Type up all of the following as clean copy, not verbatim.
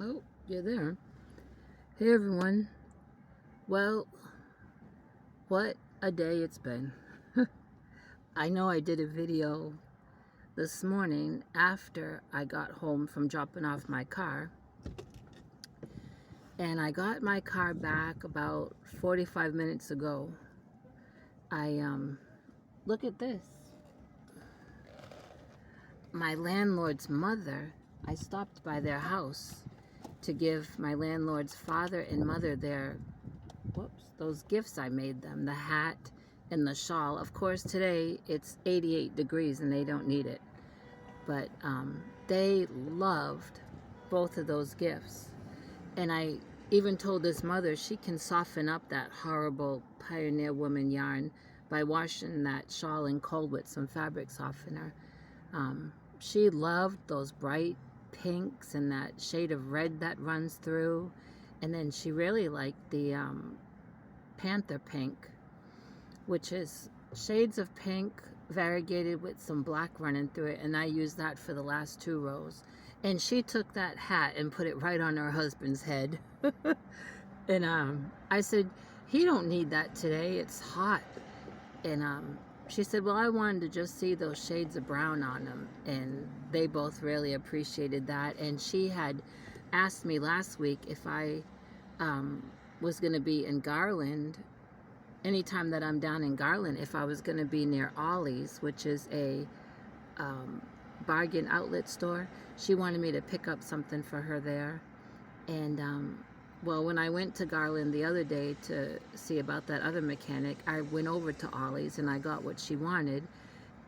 Oh, you're there. Hey everyone. Well, what a day it's been. I know I did a video this morning after I got home from dropping off my car. And I got my car back about 45 minutes ago. Look at this. My landlord's mother, I stopped by their house to give my landlord's father and mother those gifts I made them, the hat and the shawl. Of course, today it's 88 degrees and they don't need it. But they loved both of those gifts. And I even told this mother she can soften up that horrible Pioneer Woman yarn by washing that shawl in cold with some fabric softener. She loved those bright pinks and that shade of red that runs through. And then she really liked the Panther pink, which is shades of pink variegated with some black running through it, and I used that for the last 2 rows. And she took that hat and put it right on her husband's head. And I said, he don't need that today, it's hot. And she said, well, I wanted to just see those shades of brown on him. And they both really appreciated that. And she had asked me last week if I was going to be in Garland, anytime that I'm down in Garland, if I was going to be near Ollie's, which is a bargain outlet store. She wanted me to pick up something for her there. And well, when I went to Garland the other day to see about that other mechanic, I went over to Ollie's and I got what she wanted.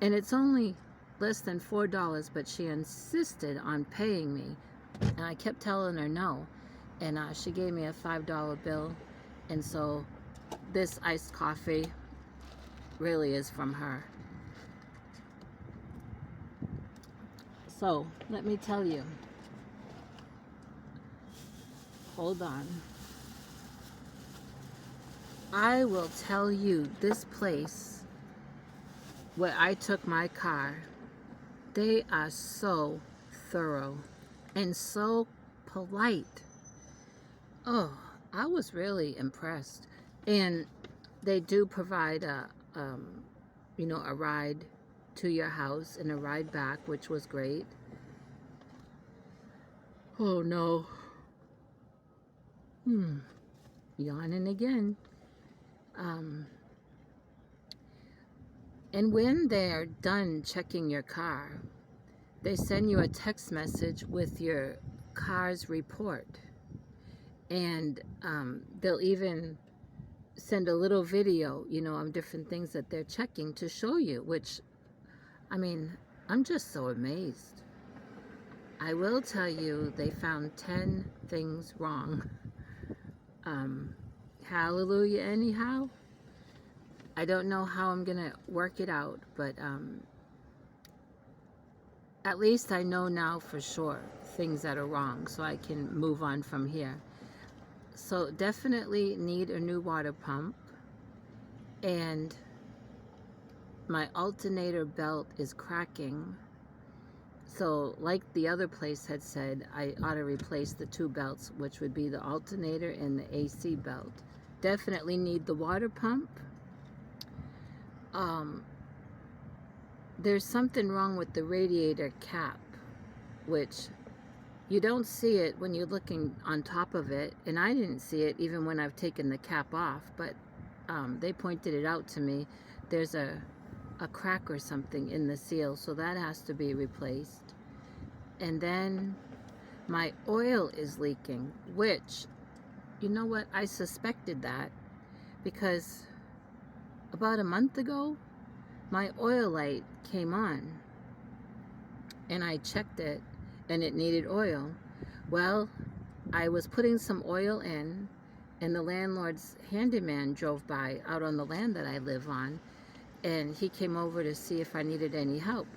And it's only less than $4, but she insisted on paying me. And I kept telling her no. And she gave me a $5 bill. And so this iced coffee really is from her. So let me tell you. Hold on. I will tell you, this place where I took my car, they are so thorough and so polite. Oh, I was really impressed. And they do provide a ride to your house and a ride back, which was great. Oh no. Yawning again. And when they're done checking your car, they send you a text message with your car's report. And they'll even send a little video, of different things that they're checking to show you, which, I mean, I'm just so amazed. I will tell you, they found 10 things wrong. Hallelujah anyhow. I don't know how I'm going to work it out, but at least I know now for sure things that are wrong, so I can move on from here. So definitely need a new water pump, and my alternator belt is cracking. So like the other place had said, I ought to replace the 2 belts, which would be the alternator and the AC belt. Definitely need the water pump. There's something wrong with the radiator cap, which you don't see it when you're looking on top of it, and I didn't see it even when I've taken the cap off, but they pointed it out to me. There's a crack or something in the seal, so that has to be replaced. And then my oil is leaking, which, you know what, I suspected that because about a month ago my oil light came on and I checked it and it needed oil. Well, I was putting some oil in, and the landlord's handyman drove by out on the land that I live on, and he came over to see if I needed any help.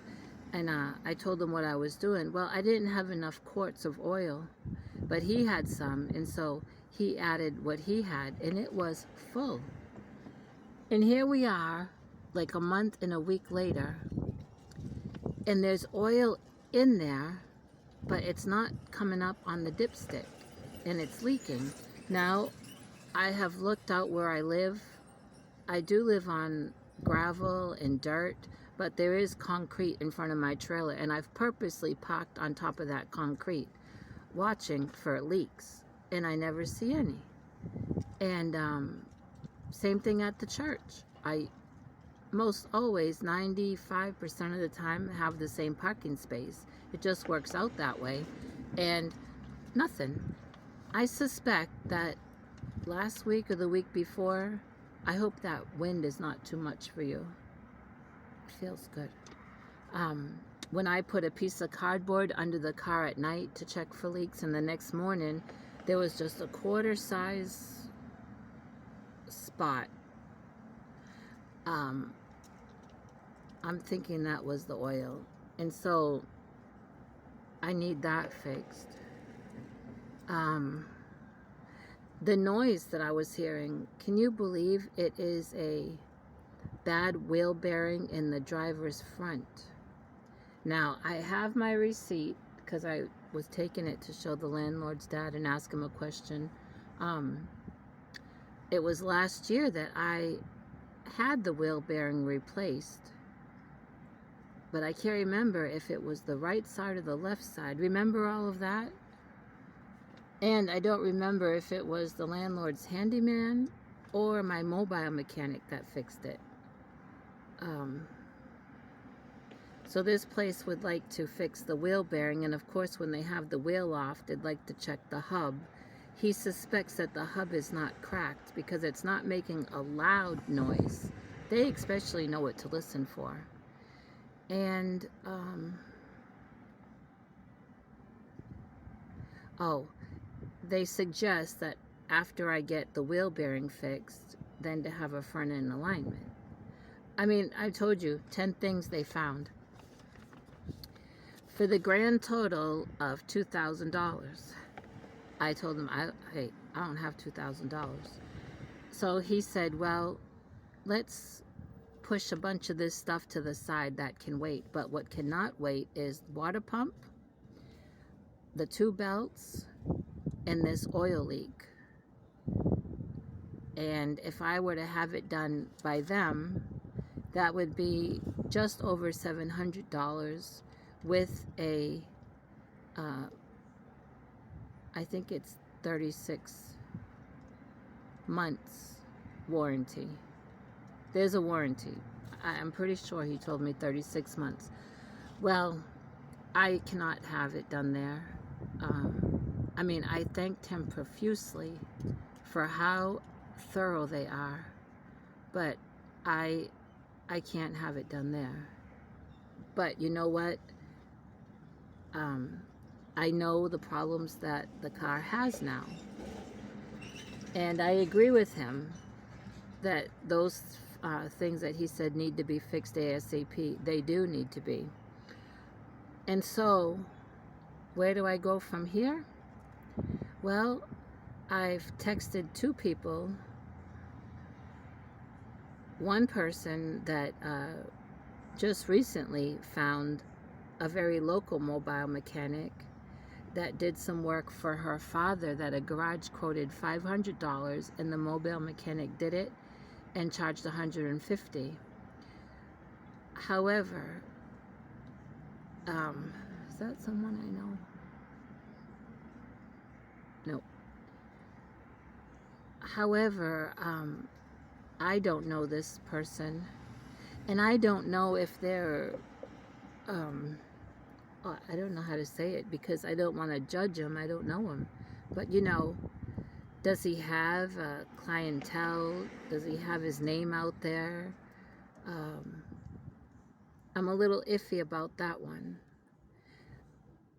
And I told him what I was doing. Well, I didn't have enough quarts of oil, but he had some, and so he added what he had, and it was full. And here we are, like a month and a week later, and there's oil in there, but it's not coming up on the dipstick, and it's leaking. Now, I have looked out where I live. I do live on gravel and dirt, but there is concrete in front of my trailer, and I've purposely parked on top of that concrete, watching for leaks, and I never see any. And same thing at the church. I most always, 95% of the time, have the same parking space. It just works out that way, and nothing. I suspect that last week or the week before, I hope that wind is not too much for you. It feels good. When I put a piece of cardboard under the car at night to check for leaks, and the next morning there was just a quarter size spot. I'm thinking that was the oil, and so I need that fixed. The noise that I was hearing, can you believe it is a bad wheel bearing in the driver's front? Now, I have my receipt because I was taking it to show the landlord's dad and ask him a question. It was last year that I had the wheel bearing replaced, but I can't remember if it was the right side or the left side. Remember all of that? And I don't remember if it was the landlord's handyman or my mobile mechanic that fixed it. So this place would like to fix the wheel bearing, and of course when they have the wheel off, they'd like to check the hub. He suspects that the hub is not cracked because it's not making a loud noise. They especially know what to listen for. And, they suggest that after I get the wheel bearing fixed, then to have a front end alignment. I mean, I told you, 10 things they found. For the grand total of $2,000, I told him, hey, I don't have $2,000. So he said, well, let's push a bunch of this stuff to the side that can wait. But what cannot wait is water pump, the 2 belts, and this oil leak. And if I were to have it done by them, that would be just over $700 with a, I think it's 36 months warranty. There's a warranty. I'm pretty sure he told me 36 months. Well, I cannot have it done there. I mean, I thanked him profusely for how thorough they are, but I can't have it done there. But you know what? I know the problems that the car has now, and I agree with him that those things that he said need to be fixed ASAP, they do need to be. And so, where do I go from here? Well, I've texted 2 people. One person that just recently found a very local mobile mechanic that did some work for her father that a garage quoted $500, and the mobile mechanic did it and charged $150. However, is that someone I know? No. However, I don't know this person, and I don't know if they're, I don't know how to say it because I don't want to judge him. I don't know him. But, you know, does he have a clientele? Does he have his name out there? I'm a little iffy about that one.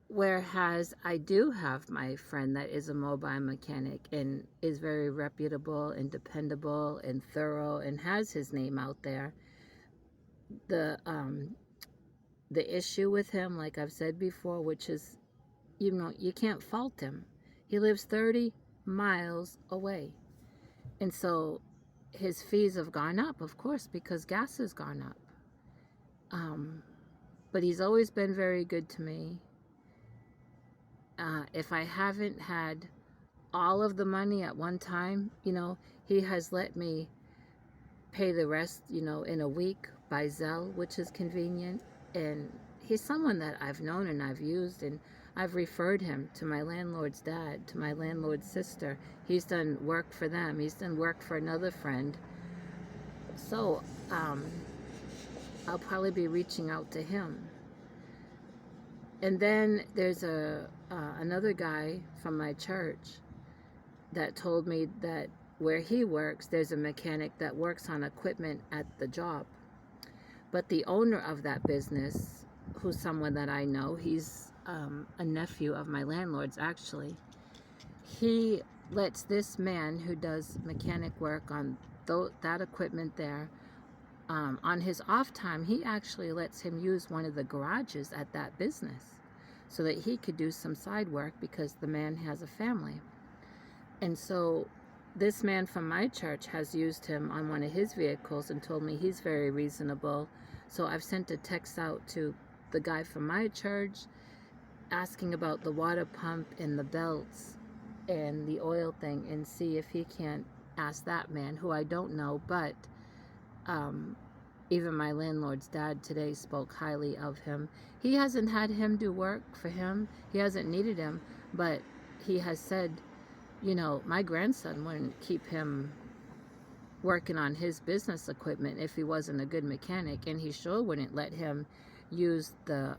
Whereas I do have my friend that is a mobile mechanic and is very reputable and dependable and thorough and has his name out there. The issue with him, like I've said before, which is, you know, you can't fault him. He lives 30 miles away. And so his fees have gone up, of course, because gas has gone up. But he's always been very good to me. if I haven't had all of the money at one time, he has let me pay the rest, in a week by Zelle, which is convenient. And he's someone that I've known and I've used, and I've referred him to my landlord's dad, to my landlord's sister. He's done work for them. He's done work for another friend. So I'll probably be reaching out to him. And then there's another guy from my church that told me that where he works, there's a mechanic that works on equipment at the job. But the owner of that business, who's someone that I know, he's a nephew of my landlord's actually, he lets this man who does mechanic work on that equipment there, on his off time, he actually lets him use one of the garages at that business so that he could do some side work because the man has a family. And so this man from my church has used him on one of his vehicles and told me he's very reasonable. So I've sent a text out to the guy from my church asking about the water pump and the belts and the oil thing, and see if he can't ask that man, who I don't know, but even my landlord's dad today spoke highly of him. He hasn't had him do work for him. He hasn't needed him, but he has said, my grandson wouldn't keep him working on his business equipment if he wasn't a good mechanic, and he sure wouldn't let him use the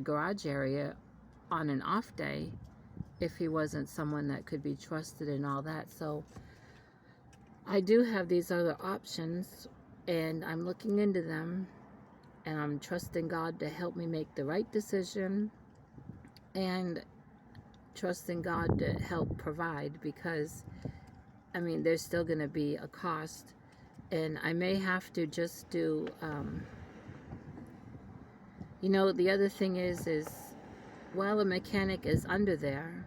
garage area on an off day if he wasn't someone that could be trusted and all that. So I do have these other options, and I'm looking into them, and I'm trusting God to help me make the right decision, and trusting God to help provide, because there's still going to be a cost, and I may have to just do the other thing is while a mechanic is under there,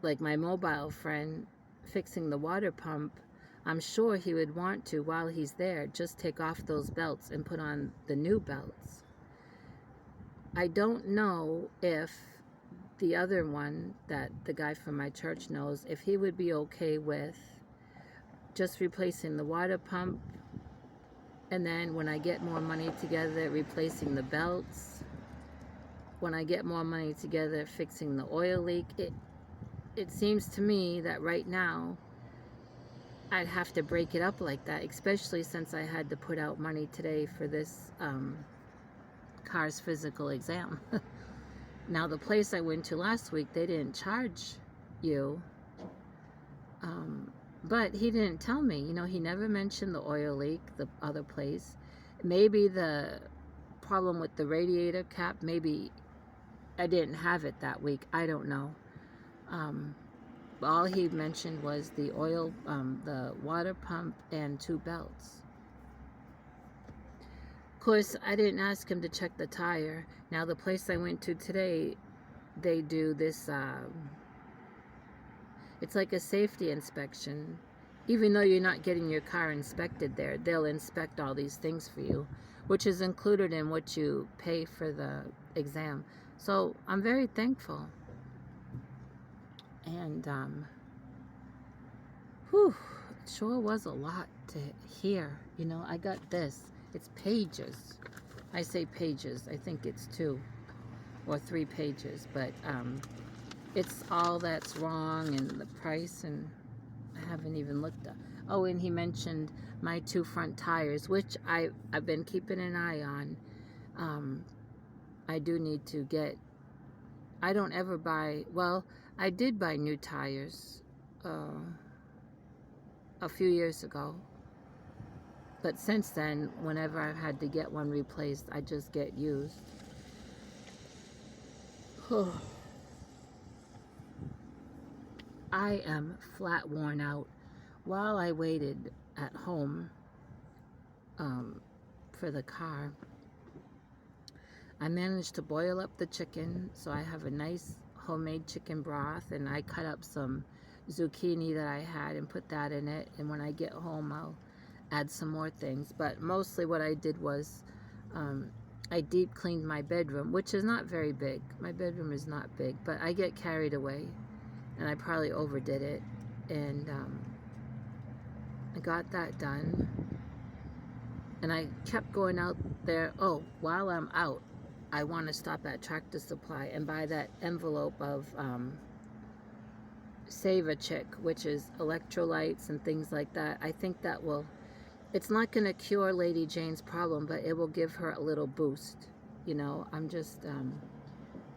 like my mobile friend fixing the water pump, I'm sure he would want to, while he's there, just take off those belts and put on the new belts. I don't know if the other one that the guy from my church knows, if he would be okay with just replacing the water pump, and then when I get more money together, replacing the belts. When I get more money together, fixing the oil leak. It seems to me that right now I'd have to break it up like that, especially since I had to put out money today for this car's physical exam. Now, the place I went to last week, they didn't charge you, but he didn't tell me. He never mentioned the oil leak, the other place. Maybe the problem with the radiator cap, maybe I didn't have it that week. I don't know. All he mentioned was the oil, the water pump, and 2 belts. Of course, I didn't ask him to check the tire. Now, the place I went to today, they do this, it's like a safety inspection. Even though you're not getting your car inspected there, they'll inspect all these things for you, which is included in what you pay for the exam. So I'm very thankful. And it sure was a lot to hear. I got this. It's pages. I say pages. I think it's 2 or 3 pages, but it's all that's wrong, and the price, and I haven't even looked up. Oh, and he mentioned my 2 front tires, which I've been keeping an eye on. I do need to get, I don't ever buy, well, I did buy new tires a few years ago, but since then, whenever I've had to get one replaced, I just get used. I am flat worn out. While I waited at home for the car, I managed to boil up the chicken, so I have a nice homemade chicken broth, and I cut up some zucchini that I had and put that in it, and when I get home I'll add some more things. But mostly what I did was I deep cleaned my bedroom, which is not very big. My bedroom is not big, but I get carried away, and I probably overdid it. And I got that done, and I kept going out there. Oh, while I'm out, I want to stop at Tractor Supply and buy that envelope of Save a Chick, which is electrolytes and things like that. I think that will, it's not going to cure Lady Jane's problem, but it will give her a little boost. You know, I'm just,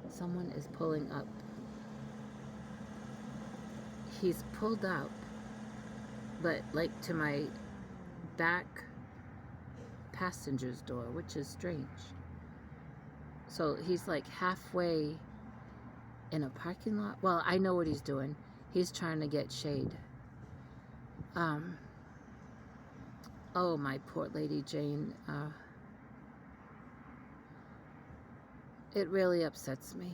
someone is pulling up. He's pulled up, but like to my back passenger's door, which is strange. So he's like halfway in a parking lot. Well, I know what he's doing. He's trying to get shade. Oh, my poor Lady Jane. It really upsets me.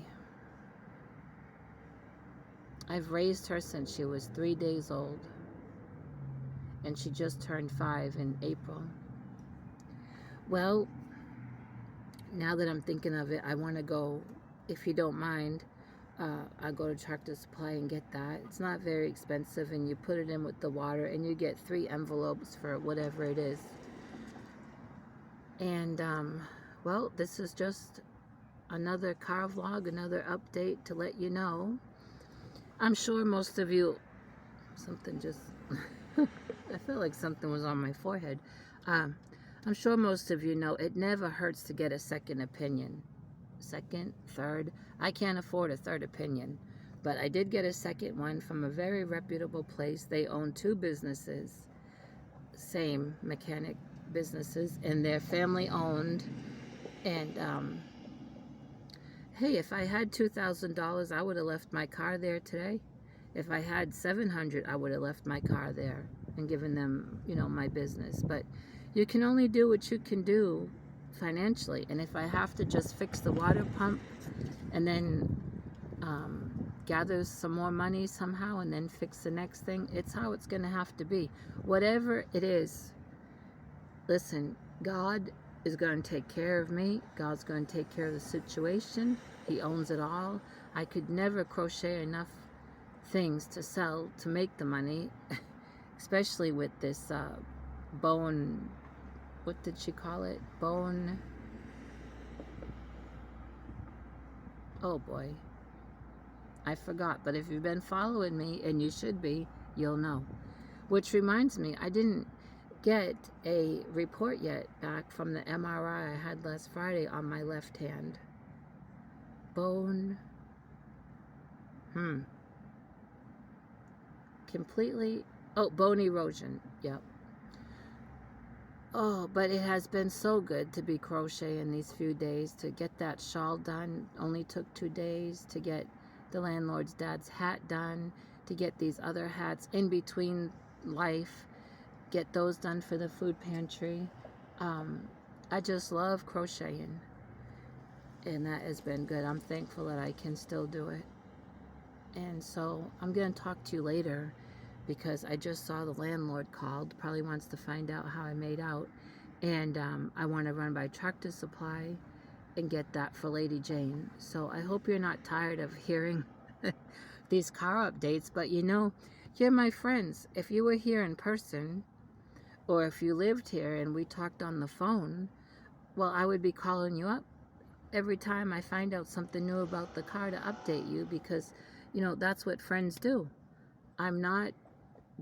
I've raised her since she was 3 days old, and she just turned 5 in April. Well, now that I'm thinking of it, I want to go, if you don't mind, I'll go to Tractor Supply and get that. It's not very expensive, and you put it in with the water, and you get 3 envelopes for whatever it is. And, well, this is just another car vlog, another update to let you know. I'm sure most of you, something just, I feel like something was on my forehead. I'm sure most of you know it never hurts to get a second opinion. Second, third. I can't afford a third opinion, but I did get a second one from a very reputable place. They own 2 businesses, same mechanic businesses, and they're family owned. And hey, if I had $2,000, I would have left my car there today. If I had $700, I would have left my car there and given them, you know, my business. But you can only do what you can do financially. And if I have to just fix the water pump and then gather some more money somehow and then fix the next thing, it's how it's going to have to be. Whatever it is, listen, God is going to take care of me. God's going to take care of the situation. He owns it all. I could never crochet enough things to sell to make the money, especially with this bone, what did she call it? Bone, oh boy, I forgot. But if you've been following me, and you should be, you'll know. Which reminds me, I didn't get a report yet back from the MRI I had last Friday on my left hand. Bone, completely, oh, bone erosion, yep. Oh, but it has been so good to be crocheting these few days. To get that shawl done only took 2 days. To get the landlord's dad's hat done. To get these other hats in between life. Get those done for the food pantry. I just love crocheting. And that has been good. I'm thankful that I can still do it. And so I'm going to talk to you later, because I just saw the landlord called, probably wants to find out how I made out. And I want to run by Tractor Supply and get that for Lady Jane. So I hope you're not tired of hearing these car updates. But you know, you're my friends. If you were here in person, or if you lived here and we talked on the phone, well, I would be calling you up every time I find out something new about the car to update you, because, you know, that's what friends do. I'm not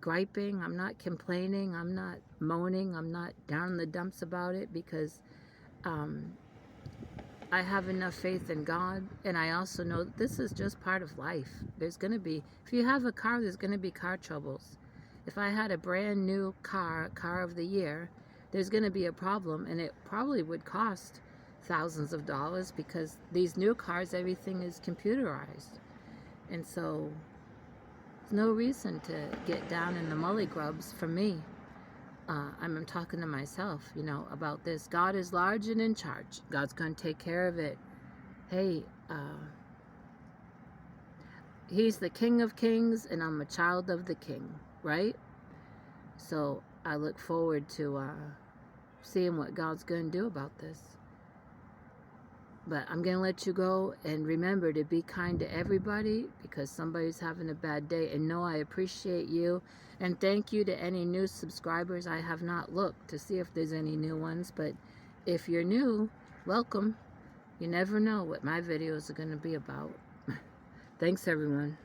griping, I'm not complaining, I'm not moaning, I'm not down in the dumps about it, because I have enough faith in God, and I also know that this is just part of life. There's going to be, if you have a car, there's going to be car troubles. If I had a brand new car of the year, there's going to be a problem, and it probably would cost thousands of dollars, because these new cars, everything is computerized. And so no reason to get down in the mully grubs for me. I'm talking to myself, you know, about this. God is large and in charge. God's going to take care of it. Hey, He's the King of Kings, and I'm a child of the King, right? So I look forward to seeing what God's going to do about this. But I'm going to let you go, and remember to be kind to everybody because somebody's having a bad day. And know I appreciate you. And thank you to any new subscribers. I have not looked to see if there's any new ones. But if you're new, welcome. You never know what my videos are going to be about. Thanks, everyone.